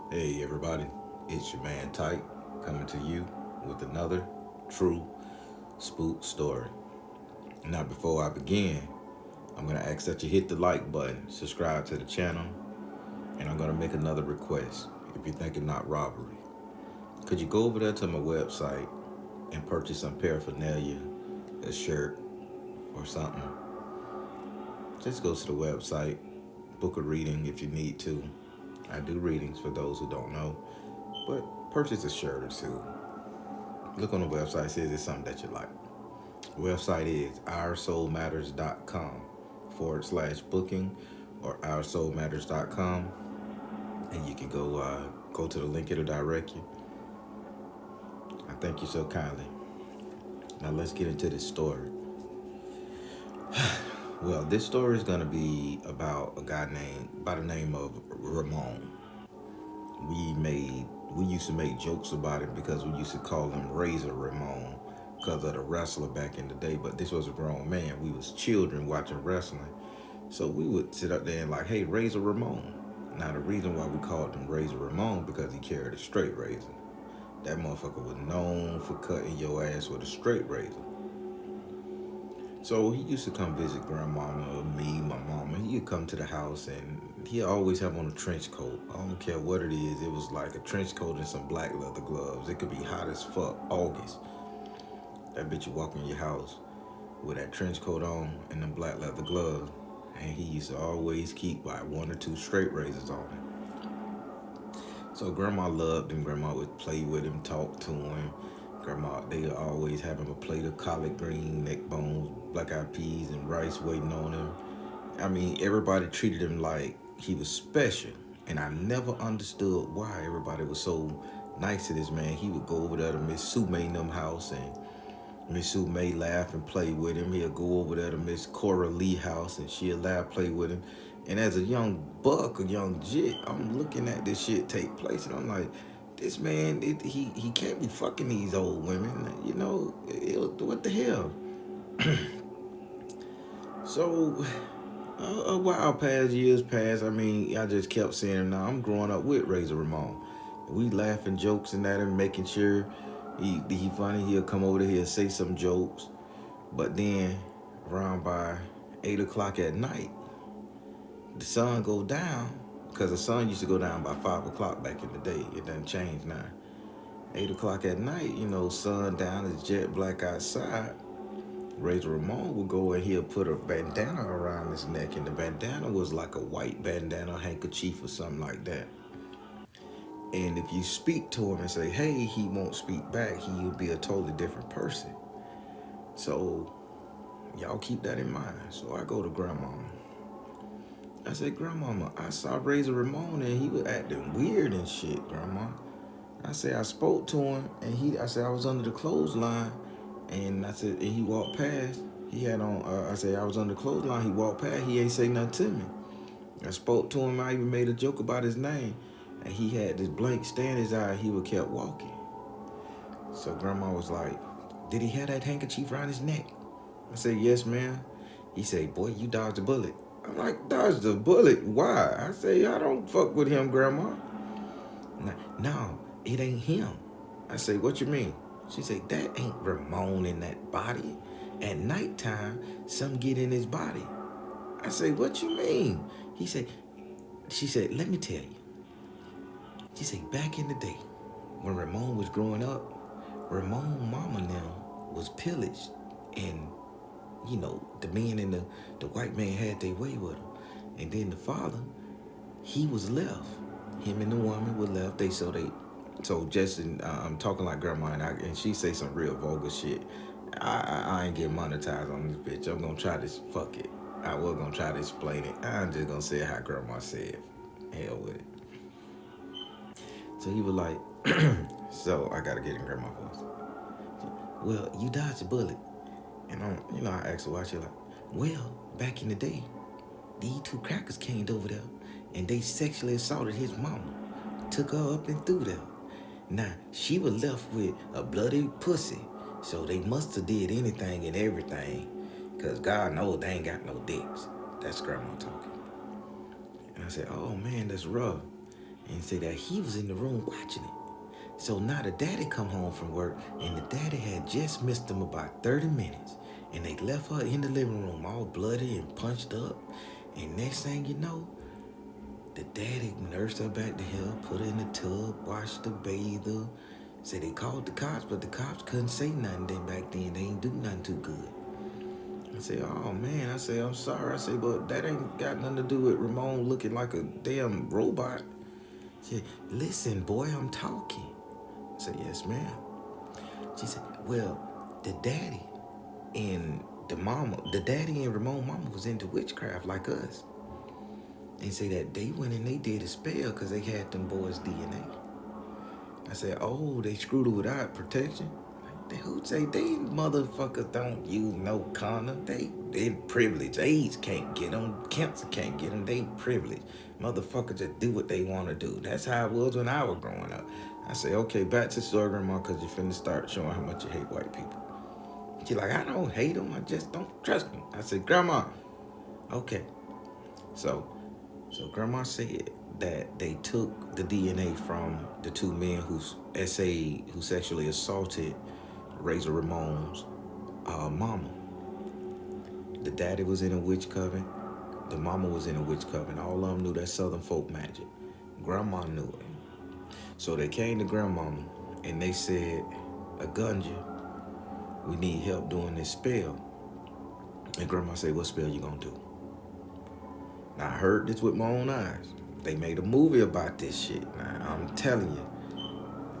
Hey everybody, it's your man Tyke coming to you with another true spook story. Now, before I begin, I'm gonna ask that you hit the like button, subscribe to the channel, and I'm gonna make another request. If you're thinking not robbery, could you go over there to my website and purchase some paraphernalia, a shirt or something? Just go to the website, book a reading if you need to. I do readings for those who don't know, but purchase a shirt or two. Look on the website, says it's something that you like. The website is oursoulmatters.com / booking or oursoulmatters.com, and you can go to the link, it'll direct you. I thank you so kindly. Now let's get into this story. Well, this story is going to be about a guy named by the name of Ramon. We used to make jokes about him because we used to call him Razor Ramon because of the wrestler back in the day. But this was a grown man. We was children watching wrestling, so we would sit up there and like, hey, Razor Ramon. Now the reason why we called him Razor Ramon because he carried a straight razor. That motherfucker was known for cutting your ass with a straight razor. So he used to come visit grandmama, me, my mama. He'd come to the house and he'd always have on a trench coat. I don't care what it is. It was like a trench coat and some black leather gloves. It could be hot as fuck, August. That bitch would walk in your house with that trench coat on and them black leather gloves. And he used to always keep like one or two straight razors on him. So grandma loved him. Grandma would play with him, talk to him. Grandma, they would always have him a plate of collard green, neck bones, black eyed peas, and rice waiting on him. I mean, everybody treated him like he was special. And I never understood why everybody was so nice to this man. He would go over there to Miss Sue May in them house, and Miss Sue May laugh and play with him. He'll go over there to Miss Cora Lee house and she'll laugh, play with him. And as a young buck, a young jit, I'm looking at this shit take place and I'm like, this man, he can't be fucking these old women. You know, what the hell? So a while passed, years passed. I mean, I just kept seeing him. Now I'm growing up with Razor Ramon. We laughing jokes and at him, making sure he funny. He'll come over there, he'll say some jokes. But then around by 8 o'clock at night, the sun go down because the sun used to go down by 5 o'clock back in the day. It doesn't change now. 8 o'clock at night, you know, sun down, it's jet black outside. Razor Ramon would go and he'll put a bandana around his neck, and the bandana was like a white bandana, handkerchief, or something like that. And if you speak to him and say, hey, he won't speak back, he'll be a totally different person. So y'all keep that in mind. So I go to grandmama. I said, grandmama, I saw Razor Ramon and he was acting weird and shit, grandma. I said, I spoke to him and I said, I was under the clothesline. And I said, and he walked past. He had on, I said, I was under the clothesline. He walked past. He ain't say nothing to me. I spoke to him. I even made a joke about his name. And he had this blank stare in his eye. He would kept walking. So grandma was like, did he have that handkerchief around his neck? I said, yes, ma'am. He said, boy, you dodged a bullet. I'm like, dodged a bullet? Why? I say, I don't fuck with him, grandma. No, it ain't him. I say, what you mean? She said, that ain't Ramon in that body. At nighttime, some get in his body. I say, what you mean? She said, let me tell you. She said, back in the day, when Ramon was growing up, Ramon mama now was pillaged, and you know, the men and the white man had their way with him. And then the father, he was left. Him and the woman were left. So Justin, I'm talking like grandma, and she say some real vulgar shit. I ain't getting monetized on this bitch. I'm gonna try this. Fuck it. I was gonna try to explain it. I'm just gonna say it how grandma said. Hell with it. So he was like, so I gotta get in grandma's voice. Well, you dodged a bullet. And I asked her why. She like, well, back in the day, these two crackers came over there and they sexually assaulted his mama, took her up and threw there. Now, she was left with a bloody pussy, so they must have did anything and everything, because God knows they ain't got no dicks. That's grandma talking. And I said, oh man, that's rough. and say that he was in the room watching it. So now the daddy come home from work, and the daddy had just missed him about 30 minutes. And they left her in the living room all bloody and punched up. And next thing you know, the daddy nursed her back to health, put her in the tub, washed her, bathed her. Said they called the cops, but the cops couldn't say nothing then back then. They ain't do nothing too good. I say, oh man, I say, I'm sorry. I say, but that ain't got nothing to do with Ramon looking like a damn robot. She said, listen, boy, I'm talking. I said, yes, ma'am. She said, well, the daddy and the daddy and Ramon mama was into witchcraft like us. And say that they went and they did a spell because they had them boys' DNA. I said, oh, they screwed her without protection? Who say they motherfuckers don't use no condom? They privileged. AIDS can't get them. Cancer can't get them. They privileged. Motherfuckers just do what they want to do. That's how it was when I was growing up. I say, okay, back to the story, Grandma, because you're finna start showing how much you hate white people. She's like, I don't hate them. I just don't trust them. I said, Grandma, okay. So Grandma said that they took the DNA from the two men who sexually assaulted Razor Ramon's mama. The daddy was in a witch coven. The mama was in a witch coven. All of them knew that Southern folk magic. Grandma knew it. So they came to Grandmama and they said, Agunja, we need help doing this spell. And Grandma said, what spell you gonna do? Now, I heard this with my own eyes. They made a movie about this shit. Now, I'm telling you,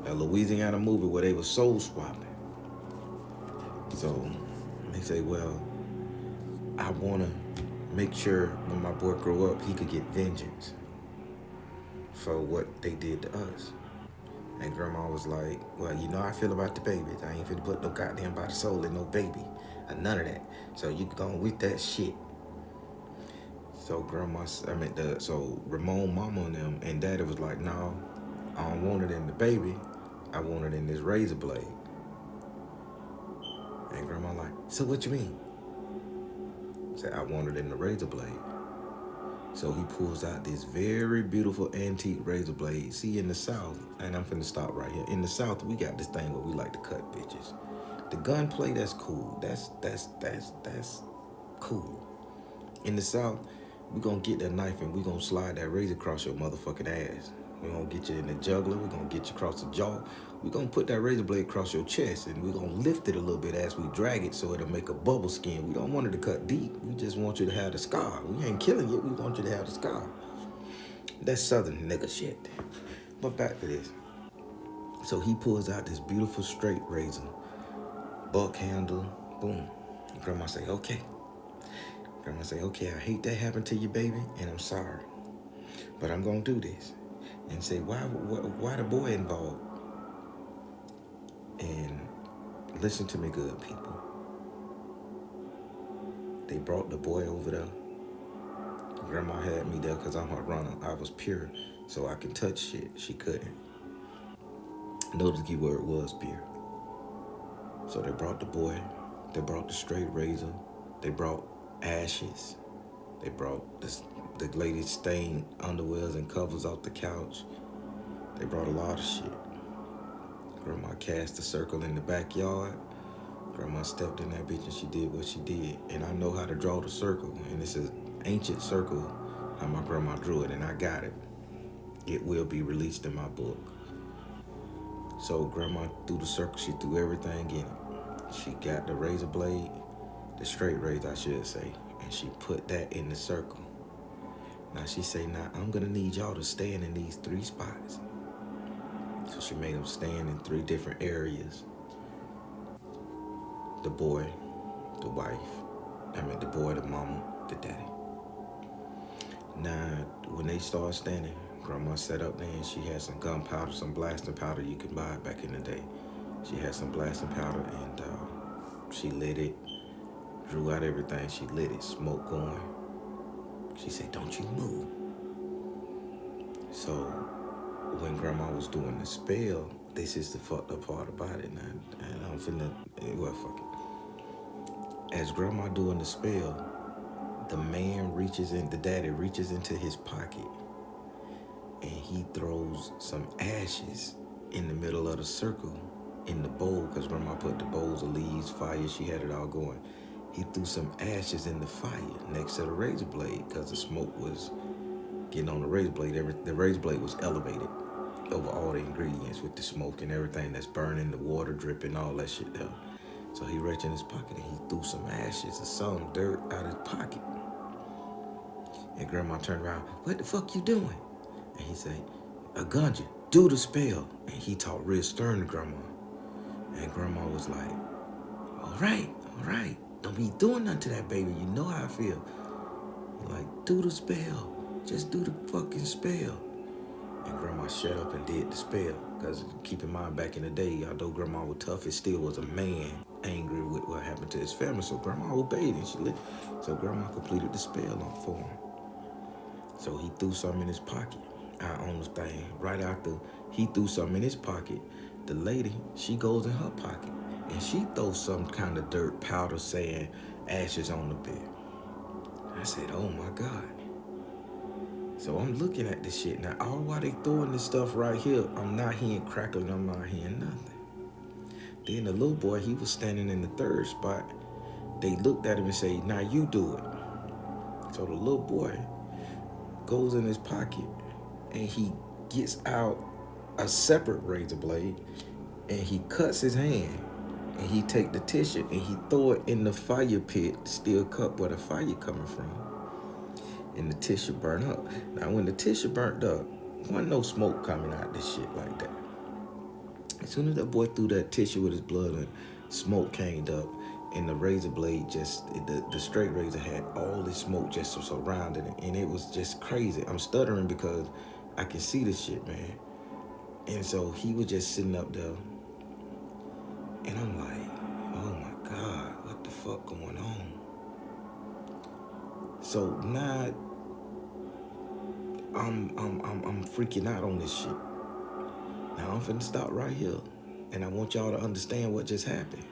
a Louisiana movie where they were soul swapping. So they say, well, I want to make sure when my boy grow up, he could get vengeance for what they did to us. And Grandma was like, well, you know how I feel about the babies. I ain't finna put no goddamn body soul in no baby. Or none of that. So you go with that shit. So Ramon mama and them and daddy was like, no, I don't want it in the baby. I want it in this razor blade. And Grandma like, so what you mean? Said, I want it in the razor blade. So he pulls out this very beautiful antique razor blade. See, in the South, and I'm finna stop right here. In the South, we got this thing where we like to cut bitches. The gunplay, that's cool. That's cool. In the South, we gonna get that knife and we gonna slide that razor across your motherfucking ass. We gonna get you in the jugular. We gonna get you across the jaw. We gonna put that razor blade across your chest and we gonna lift it a little bit as we drag it so it'll make a bubble skin. We don't want it to cut deep. We just want you to have the scar. We ain't killing you. We want you to have the scar. That's Southern nigga shit. But back to this. So he pulls out this beautiful straight razor, buck handle, boom. Grandma say, okay. Grandma say, okay, I hate that happened to you, baby, and I'm sorry. But I'm gonna do this. And say, why the boy involved? And listen to me good, people. They brought the boy over there. Grandma had me there because I'm her runner. I was pure, so I can touch shit. She couldn't. Notice the key word was pure. So they brought the boy. They brought the straight razor. They brought ashes. They brought the lady's stained underwears and covers off the couch. They brought a lot of shit. Grandma cast a circle in the backyard. Grandma stepped in that bitch and she did what she did. And I know how to draw the circle. And it's an ancient circle, how my grandma drew it, and I got it. It will be released in my book. So Grandma threw the circle, she threw everything in it. She got the razor blade, the straight razor I should say, and she put that in the circle. Now she say, now I'm gonna need y'all to stand in these 3 spots. So she made them stand in 3 different areas. The boy, the wife, the boy, the mama, the daddy. Now, when they started standing, Grandma sat up there and she had some gunpowder, some blasting powder you could buy back in the day. She had some blasting powder and she lit it, drew out everything. She lit it, smoke going. She said, don't you move. So when Grandma was doing the spell, this is the fucked up part about it. And I'm finna, well, fuck it. As Grandma doing the spell, the daddy reaches into his pocket and he throws some ashes in the middle of the circle in the bowl, because Grandma put the bowls of leaves, fire, she had it all going. He threw some ashes in the fire next to the razor blade because the smoke was getting on the razor blade. The razor blade was elevated over all the ingredients with the smoke and everything that's burning, the water dripping, all that shit there. So he reached in his pocket and he threw some ashes or some dirt out of his pocket. And Grandma turned around, "What the fuck you doing?" And he said, "A gunja, do the spell." And he talked real stern to Grandma. And Grandma was like, all right. Don't be doing nothing to that baby. You know how I feel. Like, do the spell. Just do the fucking spell. And Grandma shut up and did the spell. Because keep in mind, back in the day, although Grandma was tough, it still was a man angry with what happened to his family. So Grandma obeyed and she lived. So Grandma completed the spell for him. So he threw something in his pocket out on the thing. Right after he threw something in his pocket, the lady, she goes in her pocket and she throws some kind of dirt powder saying ashes on the bed. I said, oh my God. So I'm looking at this shit. Now, all while they throwing this stuff right here, I'm not hearing crackling, I'm not hearing nothing. Then the little boy, he was standing in the third spot. They looked at him and say, now you do it. So the little boy goes in his pocket and he gets out a separate razor blade and he cuts his hand and he take the tissue and he throw it in the fire pit, steel cup where the fire coming from. And the tissue burnt up. Now when the tissue burnt up, wasn't no smoke coming out of this shit like that. As soon as that boy threw that tissue with his blood and smoke came up, and the razor blade the straight razor had all this smoke just surrounding it, and it was just crazy. I'm stuttering because I can see this shit, man. And so he was just sitting up there, and I'm like, oh my God, what the fuck going on? So now I'm freaking out on this shit. Now I'm finna stop right here, and I want y'all to understand what just happened.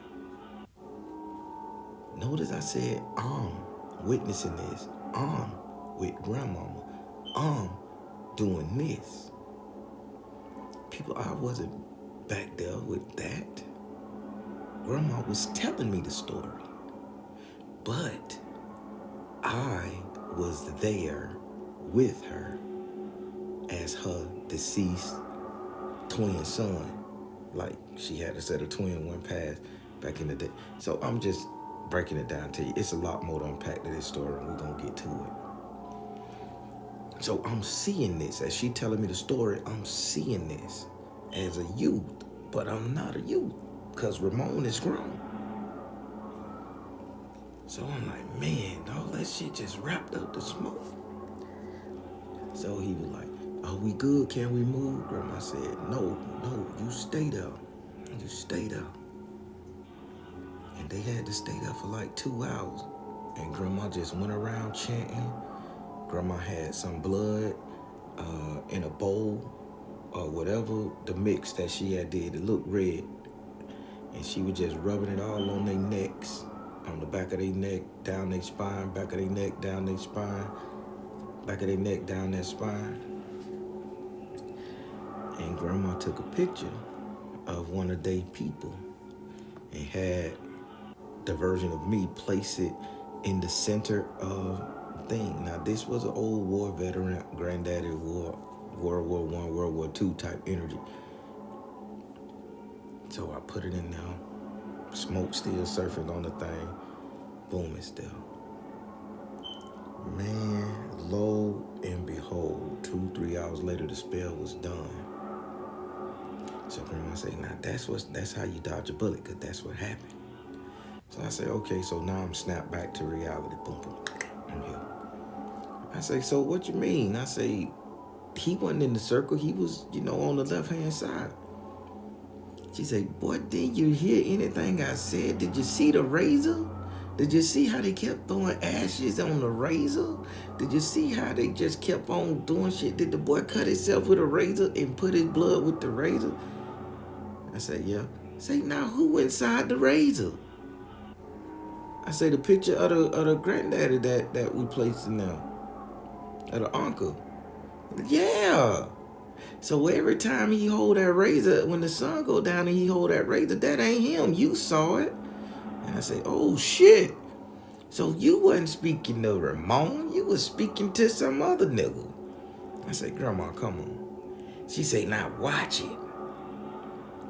Notice I said I'm witnessing this. I'm with grandmama. I'm doing this. People, I wasn't back there with that. Grandma was telling me the story. But I was there with her as her deceased twin son. Like, she had a set of twin, one passed back in the day. So I'm just breaking it down to you. It's a lot more to unpack to this story, and we're gonna get to it. So I'm seeing this as she telling me the story. I'm seeing this as a youth, but I'm not a youth because Ramon is grown. So I'm like, man, all that shit just wrapped up the smoke. So he was like, are we good? Can we move? Grandma said, no, you stay there. You stay there. And they had to stay there for like 2 hours. And Grandma just went around chanting. Grandma had some blood in a bowl or whatever the mix that she had did. It looked red. And she was just rubbing it all on their necks, on the back of their neck, down their spine, back of their neck, down their spine, back of their neck, down their spine. And Grandma took a picture of one of their people and had the version of me place it in the center of the thing. Now, this was an old war veteran, granddaddy war, World War I, World War II type energy. So I put it in there. Smoke still surfing on the thing. Boom, it's there. Man, lo and behold, 2-3 hours later, the spell was done. So Grandma said, now that's how you dodge a bullet, because that's what happened. So I say, okay, so now I'm snapped back to reality. Boom, boom. I'm here. I say, so what you mean? I say, he wasn't in the circle. He was, on the left-hand side. She said, boy, didn't you hear anything I said? Did you see the razor? Did you see how they kept throwing ashes on the razor? Did you see how they just kept on doing shit? Did the boy cut himself with a razor and put his blood with the razor? I said, yeah. I say, now who inside the razor? I say, the picture of the granddaddy that we placed in there. Of the uncle. Yeah. So every time he hold that razor, when the sun go down and he hold that razor, that ain't him. You saw it. And I say, oh shit. So you wasn't speaking to Ramon. You was speaking to some other nigga. I say, Grandma, come on. She say, now watch it.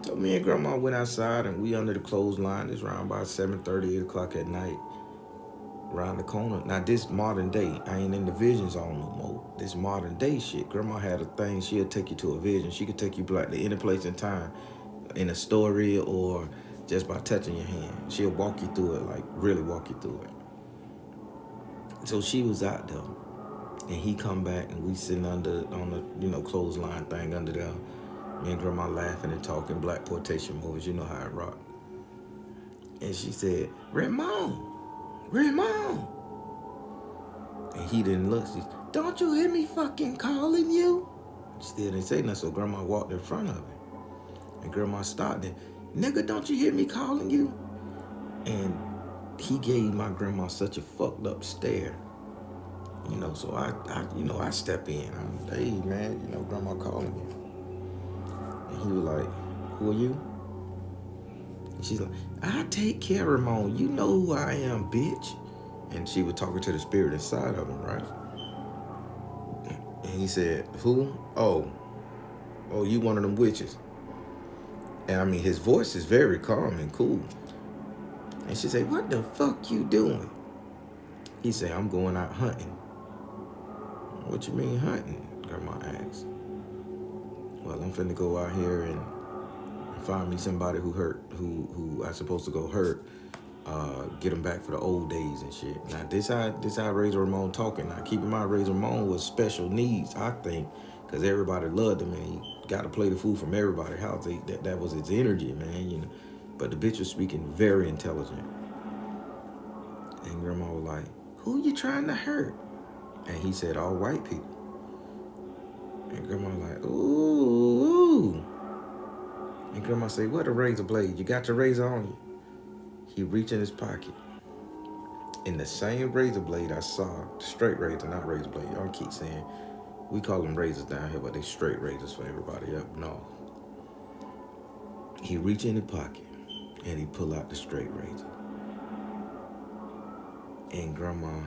So me and Grandma went outside and we under the clothesline. It's around about 7:30, 8 o'clock at night. Around the corner. Now this modern day, I ain't in the vision zone no more. This modern day shit. Grandma had a thing, she'll take you to a vision. She could take you back to any place in time, in a story or just by touching your hand. She'll walk you through it, like really walk you through it. So she was out there. And he come back and we sitting under on the clothesline thing under there. Me and Grandma laughing and talking black quotation movies. You know how I rock. And she said, Ramon, Ramon. And he didn't look. She said, don't you hear me fucking calling you? She still didn't say nothing, so Grandma walked in front of him. And Grandma stopped and, nigga, don't you hear me calling you? And he gave my grandma such a fucked up stare. So I step in. Hey, man, Grandma calling you. And he was like, who are you? And she's like, I take care of Ramon. You know who I am, bitch. And she was talking to the spirit inside of him, right? And he said, who? Oh, you one of them witches. And I mean, his voice is very calm and cool. And she said, what the fuck you doing? He said, I'm going out hunting. What you mean hunting? Grandma asked. Well, I'm finna go out here and find me somebody who I supposed to go hurt. Get them back for the old days and shit. Now this how Razor Ramon talking. Now keep in mind, Razor Ramon was special needs, I think, because everybody loved him and he got to play the fool from everybody's house. That was his energy, man. But the bitch was speaking very intelligent. And Grandma was like, who you trying to hurt? And he said, all white people. And Grandma was like, ooh. And Grandma said, what a razor blade? You got your razor on you? He reached in his pocket. In the same razor blade I saw, straight razor, not razor blade. Y'all keep saying, we call them razors down here, but they straight razors for everybody up north. He reached in his pocket and he pulled out the straight razor. And Grandma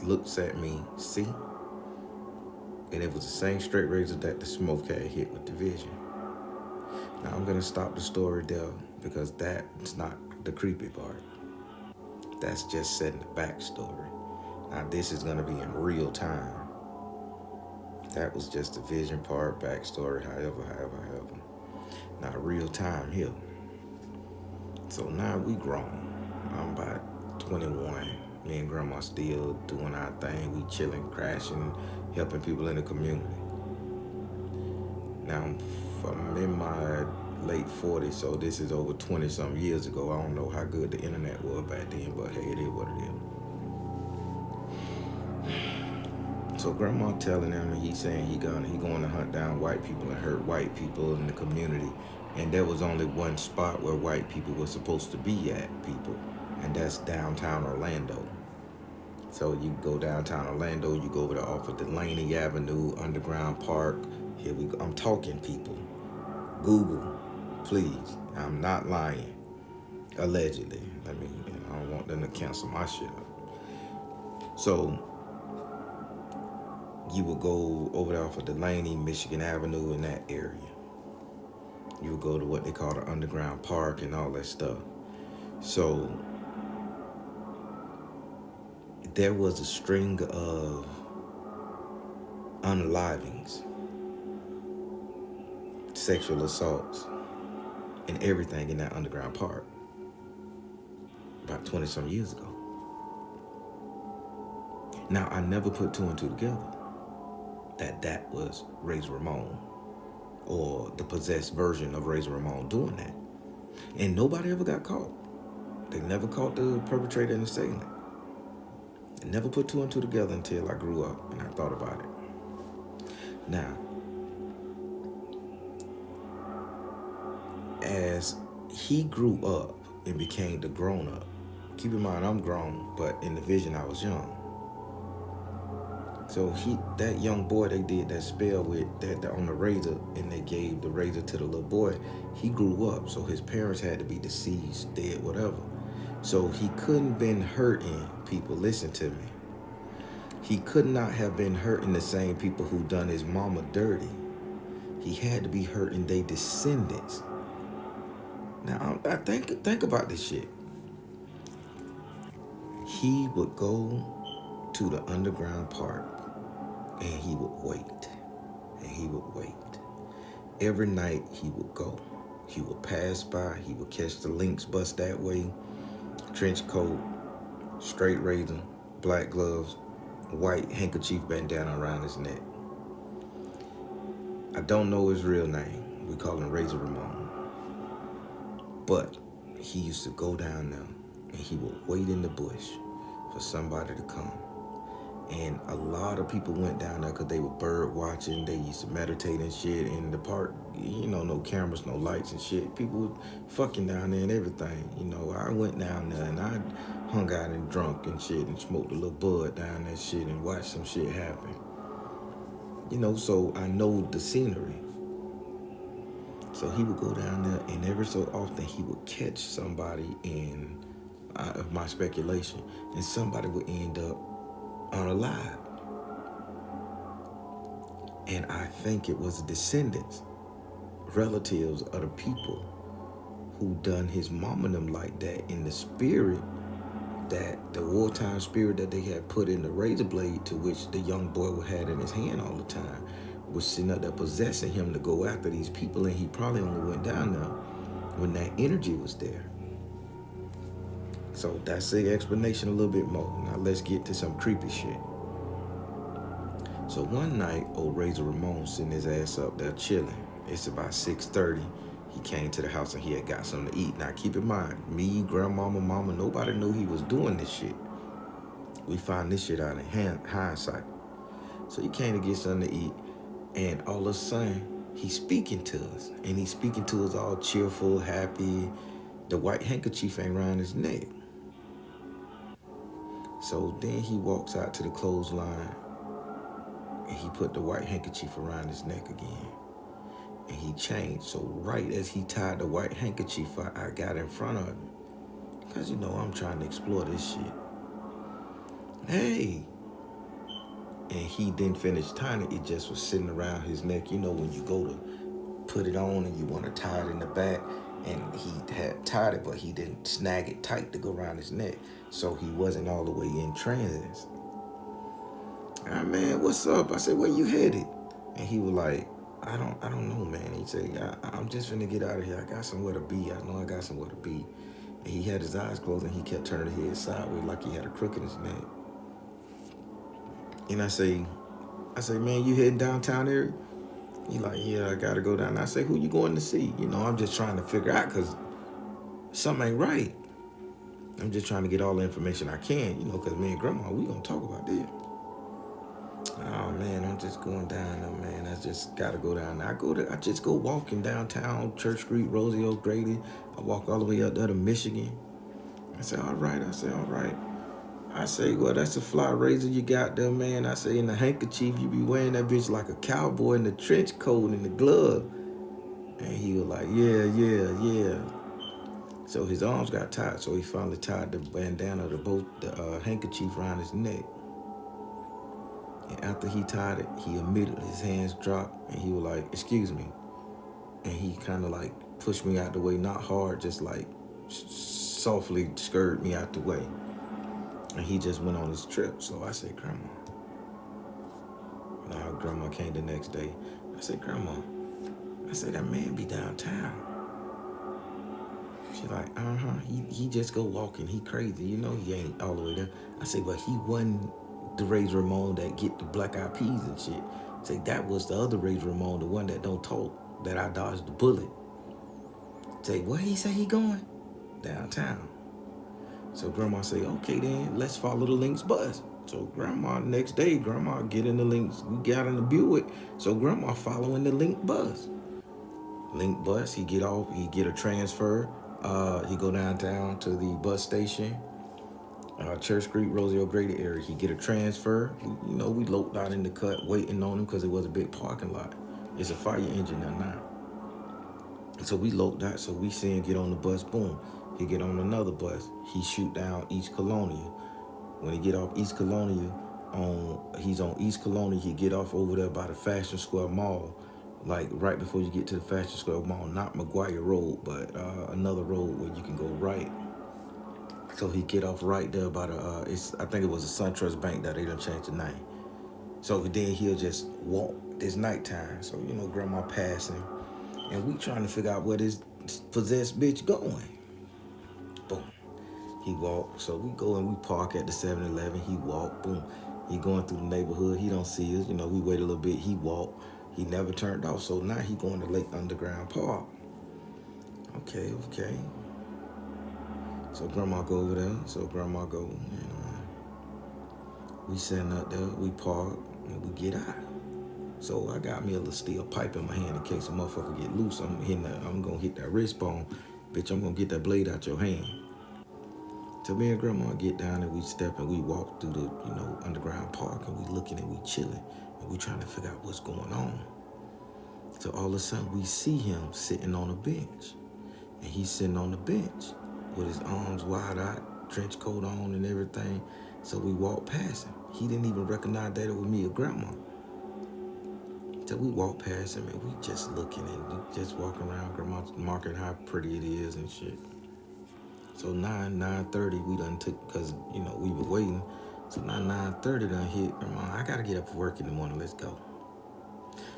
looks at me, see? And it was the same straight razor that the smoke had hit with the vision. Now I'm gonna stop the story there because that's not the creepy part. That's just setting the backstory. Now this is gonna be in real time. That was just the vision part, backstory, however. Now real time here. So now we grown. I'm about 21. Me and Grandma still doing our thing. We chilling, crashing, helping people in the community. Now I'm in my late 40s, so this is over 20-something years ago. I don't know how good the internet was back then, but hey, it is what it is. So Grandma telling him, and he's saying he going to hunt down white people and hurt white people in the community. And there was only one spot where white people were supposed to be at, people. And that's downtown Orlando. So you go downtown Orlando, you go over there off of Delaney Avenue, Underground Park. Here we go. I'm talking, people. Google, please. I'm not lying. Allegedly. I don't want them to cancel my shit up. So you would go over there off of Delaney, Michigan Avenue in that area. You would go to what they call the Underground Park and all that stuff. So there was a string of unalivings, sexual assaults, and everything in that Underground Park about 20-some years ago. Now, I never put two and two together that was Razor Ramon or the possessed version of Razor Ramon doing that. And nobody ever got caught. They never caught the perpetrator and the assailant. I never put two and two together until I grew up and I thought about it. Now, as he grew up and became the grown-up, keep in mind I'm grown, but in the vision I was young. So that young boy they did that spell with that on the razor, and they gave the razor to the little boy. He grew up, so his parents had to be deceased, dead, whatever. So he couldn't been hurting people. Listen to me. He could not have been hurting the same people who done his mama dirty. He had to be hurting their descendants. Now I think about this shit. He would go to the underground park and he would wait. And he would wait. Every night he would go. He would pass by. He would catch the Lynx bus that way. Trench coat, straight razor, black gloves, white handkerchief bandana around his neck. I don't know his real name. We call him Razor Ramon. But he used to go down there and he would wait in the bush for somebody to come. And a lot of people went down there because they were bird watching. They used to meditate and shit in the park. You know, no cameras, no lights and shit. People were fucking down there and everything. You know, I went down there and I hung out and drunk and shit and smoked a little bud down that shit and watched some shit happen. You know, so I know the scenery. So he would go down there and every so often he would catch somebody in, of my speculation, and somebody would end up unalive. And I think it was descendants, relatives of the people who done his mom and them like that in the spirit, that the wartime spirit that they had put in the razor blade, to which the young boy had in his hand all the time, was sitting up there possessing him to go after these people. And he probably only went down there when that energy was there. So that's the explanation a little bit more. Now let's get to some creepy shit. So one night, old Razor Ramon sitting his ass up there chilling. It's about 6:30. He came to the house and he had got something to eat. Now keep in mind, me, grandmama, mama, nobody knew he was doing this shit. We found this shit out in hindsight. So he came to get something to eat, and all of a sudden, he's speaking to us. And he's speaking to us all cheerful, happy. The white handkerchief ain't around his neck. So then he walks out to the clothesline and he put the white handkerchief around his neck again. And he changed. So right as he tied the white handkerchief, I got in front of him. Because, you know, I'm trying to explore this shit. Hey. And he didn't finish tying it. It just was sitting around his neck. You know, when you go to put it on and you want to tie it in the back. And he had tied it, but he didn't snag it tight to go around his neck. So he wasn't all the way in transit. Ah, man, what's up? I said, where you headed? And he was like, I don't know, man. He said, I'm just finna get out of here. I got somewhere to be. I know I got somewhere to be. And he had his eyes closed and he kept turning his head sideways like he had a crook in his neck. And I say, man, you heading downtown area? He like, yeah, I gotta go down. I say, who you going to see? You know, I'm just trying to figure out because something ain't right. I'm just trying to get all the information I can, you know, because me and grandma, we gonna talk about this. Oh man, I'm just going down there, man. I just gotta go down there. I just go walking downtown, Church Street, Rosie O'Grady. I walk all the way up there to Michigan. I say, all right. I say, well, that's a fly razor you got there, man. I say, in the handkerchief, you be wearing that bitch like a cowboy in the trench coat and the glove. And he was like, yeah. So his arms got tied, so he finally tied the bandana, the handkerchief around his neck. And after he tied it, he immediately, his hands dropped, and he was like, excuse me. And he kind of like pushed me out the way, not hard, just like softly scurried me out the way. And he just went on his trip. So I said, Grandma. Now Grandma came the next day. I said, Grandma, I said, that man be downtown. She like, he just go walking. He crazy. You know he ain't all the way there. I said, but he wasn't the Razor Ramon that get the black eyed peas and shit. I said, that was the other Razor Ramon, the one that don't talk, that I dodged the bullet. I say, where he say he going? Downtown. So Grandma say, okay then, let's follow the Lynx bus. So Grandma, next day, Grandma get in the Lynx, we got in the Buick. So Grandma following the Lynx bus. Lynx bus, he get off, he get a transfer. He go downtown to the bus station. Church Street, Rosie O'Grady area. He get a transfer. We loped out in the cut waiting on him because it was a big parking lot. It's a fire engine there now. So we loped out. So we see him get on the bus. Boom. He get on another bus. He shoot down East Colonia. When he get off East Colonia, he's on East Colonia. He get off over there by the Fashion Square Mall, like right before you get to the Fashion Square Mall. Not McGuire Road, but another road where you can go right. So he get off right there by the, I think it was a SunTrust Bank that they done changed the name. So then he'll just walk. It's nighttime, so Grandma passing, and we trying to figure out where this possessed bitch going. Boom. He walk. So we go and we park at the 7-Eleven. He walk. Boom. He going through the neighborhood. He don't see us. We wait a little bit. He walk. He never turned off. So now he going to Lake Underground Park. Okay. So Grandma go over there. So Grandma go, we sitting up there. We park and we get out. So I got me a little steel pipe in my hand in case a motherfucker get loose. I'm gonna hit that wrist bone. Bitch, I'm gonna get that blade out your hand. So me and Grandma get down and we step and we walk through the, underground park, and we looking and we chilling and we trying to figure out what's going on. So all of a sudden we see him sitting on a bench, and he's sitting on the bench with his arms wide out, trench coat on and everything. So we walk past him. He didn't even recognize that it was me or Grandma. So we walk past him and we just looking and just walking around. Grandma marking how pretty it is and shit. So 9:30 we done took, because we were waiting. So now 9:30 done hit. Grandma, I gotta get up for work in the morning. Let's go.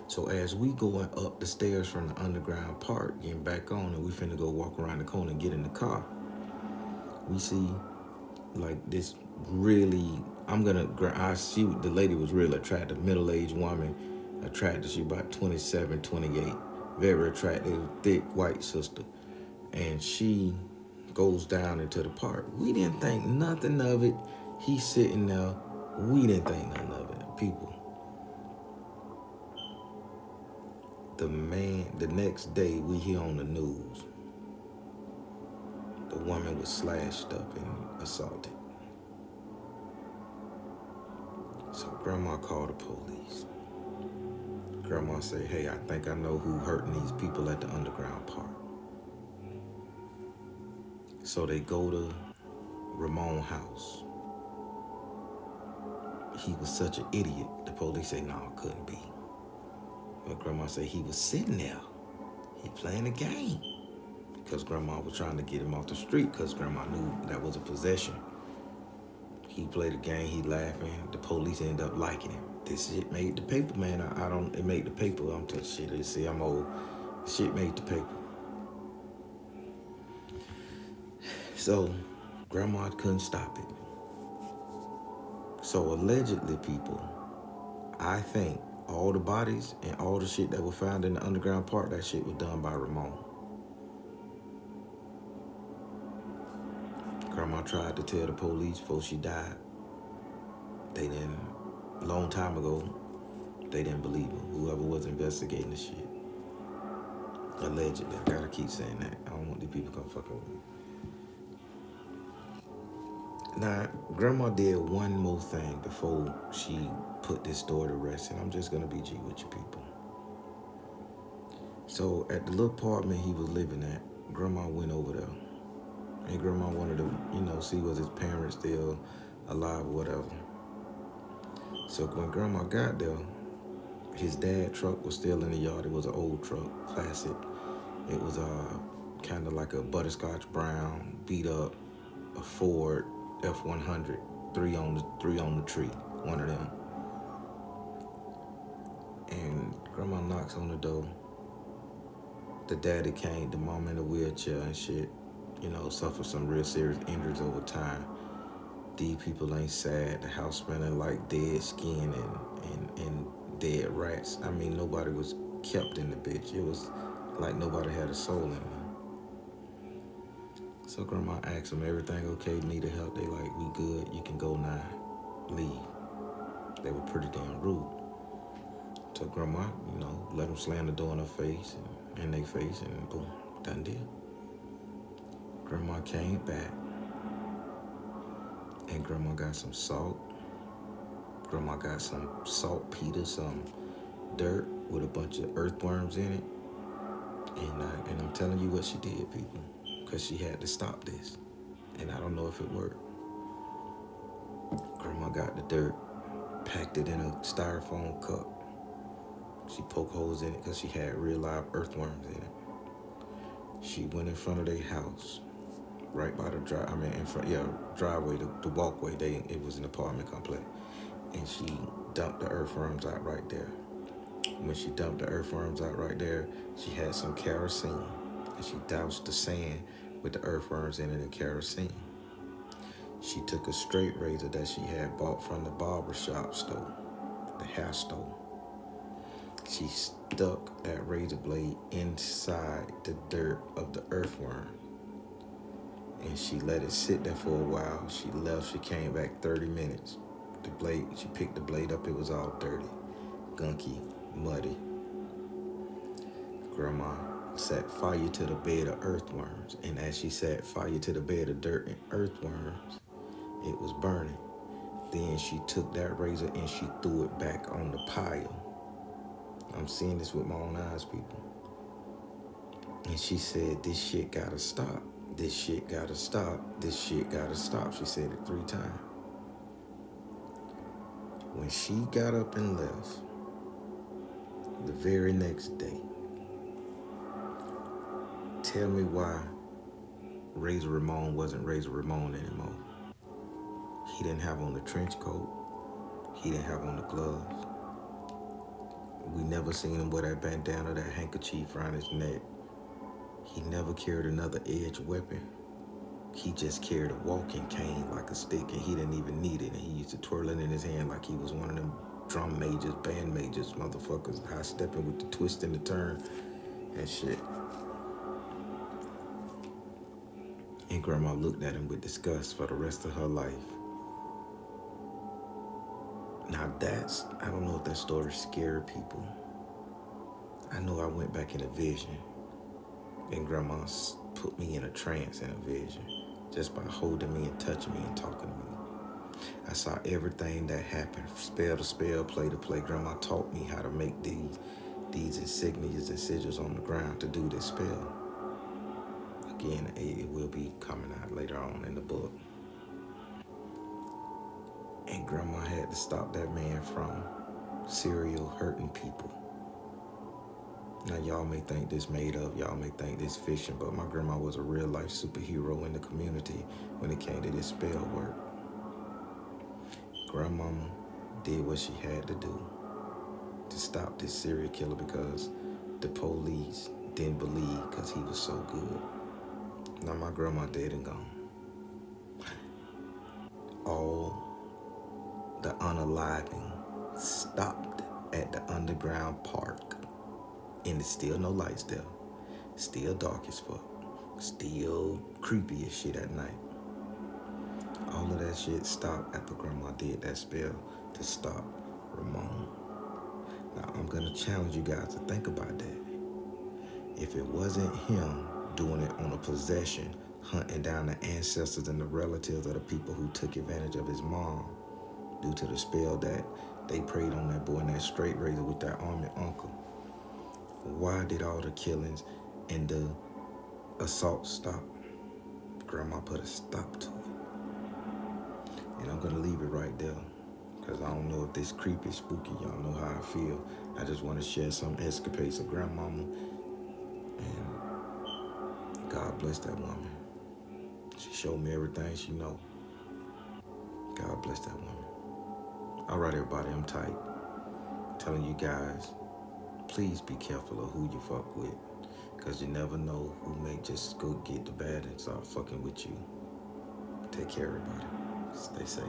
So as we going up the stairs from the underground park, getting back on, and we finna go walk around the corner and get in the car, we see like this really, I see the lady was really attractive, middle-aged woman, attractive. She about 27, 28, very attractive, thick white sister. And she goes down into the park. We didn't think nothing of it. He's sitting there. We didn't think nothing of it. People. The next day we hear on the news, the woman was slashed up and assaulted. So Grandma called the police. Grandma said, hey, I think I know who hurting these people at the underground park. So they go to Ramon's house. He was such an idiot. The police say, no, it couldn't be. But Grandma said he was sitting there. He playing a game. Because Grandma was trying to get him off the street, because Grandma knew that was a possession. He played a game, he laughing. The police ended up liking him. This shit made the paper, man. It made the paper. I'm telling shit. See, I'm old. Shit made the paper. So, Grandma couldn't stop it. So, allegedly, people, I think all the bodies and all the shit that was found in the underground park, that shit was done by Ramon. Grandma tried to tell the police before she died. They didn't. A long time ago, they didn't believe her. Whoever was investigating the shit. Allegedly. I gotta keep saying that. I don't want these people come fucking with me. Now, Grandma did one more thing before she put this story to rest, and I'm just gonna be G with you people. So at the little apartment he was living at, Grandma went over there. And Grandma wanted to, see was his parents still alive or whatever. So when Grandma got there, his dad's truck was still in the yard. It was an old truck, classic. It was kind of like a butterscotch brown, beat up, a Ford F-100, three on the tree, one of them. And Grandma knocks on the door. The daddy came, the mom in a wheelchair and shit, suffered some real serious injuries over time. These people ain't sad. The house smelling like dead skin and dead rats. I mean, nobody was kept in the bitch. It was like nobody had a soul in them. So Grandma asked them, everything okay, need help? They like, we good, you can go now, leave. They were pretty damn rude. So Grandma, let them slam the door in her face and in their face, and boom, done deal. Grandma came back. And grandma got some salt. Grandma got some saltpeter, some dirt with a bunch of earthworms in it. And I'm telling you what she did, people, because she had to stop this. And I don't know if it worked. Grandma got the dirt, packed it in a styrofoam cup. She poked holes in it because she had real live earthworms in it. She went in front of their house, right by the driveway, the walkway. It was an apartment complex, and she dumped the earthworms out right there. When she dumped the earthworms out right there, she had some kerosene, and she doused the sand with the earthworms in it and kerosene. She took a straight razor that she had bought from the barbershop store, the hair store. She stuck that razor blade inside the dirt of the earthworm, and she let it sit there for a while. She left. She came back 30 minutes. She picked the blade up. It was all dirty, gunky, muddy. Grandma set fire to the bed of earthworms, and as she set fire to the bed of dirt and earthworms, it was burning. Then she took that razor and she threw it back on the pile. I'm seeing this with my own eyes, people. And she said, "This shit gotta stop. This shit gotta stop. This shit gotta stop." She said it 3 times. When she got up and left, the very next day, tell me why Razor Ramon wasn't Razor Ramon anymore. He didn't have on the trench coat. He didn't have on the gloves. We never seen him wear that bandana, that handkerchief around his neck. He never carried another edged weapon. He just carried a walking cane like a stick, and he didn't even need it. And he used to twirl it in his hand like he was one of them drum majors, band majors, motherfuckers, high stepping with the twist and the turn and shit. And Grandma looked at him with disgust for the rest of her life. Now I don't know if that story scared people. I know I went back in a vision, and Grandma put me in a trance in a vision just by holding me and touching me and talking to me. I saw everything that happened, spell to spell, play to play. Grandma taught me how to make these insignias and sigils on the ground to do this spell. Again, it will be coming out later on in the book. And Grandma had to stop that man from serial hurting people. Now, y'all may think this made up, y'all may think this fiction, but my grandma was a real life superhero in the community when it came to this spell work. Grandmama did what she had to do to stop this serial killer because the police didn't believe because he was so good. Now, my grandma dead and gone. All the unaliving stopped at the underground park, and it's still no lights there. Still dark as fuck. Still creepy as shit at night. All of that shit stopped after Grandma did that spell to stop Ramon. Now, I'm gonna challenge you guys to think about that. If it wasn't him doing it on a possession, hunting down the ancestors and the relatives of the people who took advantage of his mom due to the spell that they prayed on that boy in that straight razor with that army uncle, why did all the killings and the assault stop? Grandma put a stop to it. And I'm gonna leave it right there, because I don't know if this creepy, spooky, y'all know how I feel. I just want to share some escapades of Grandmama, and God bless that woman. She showed me everything she know. God bless that woman. All right, everybody, I'm tight. Telling you guys, please be careful of who you fuck with, because you never know who may just go get the bad and start fucking with you. Take care, everybody. Stay safe.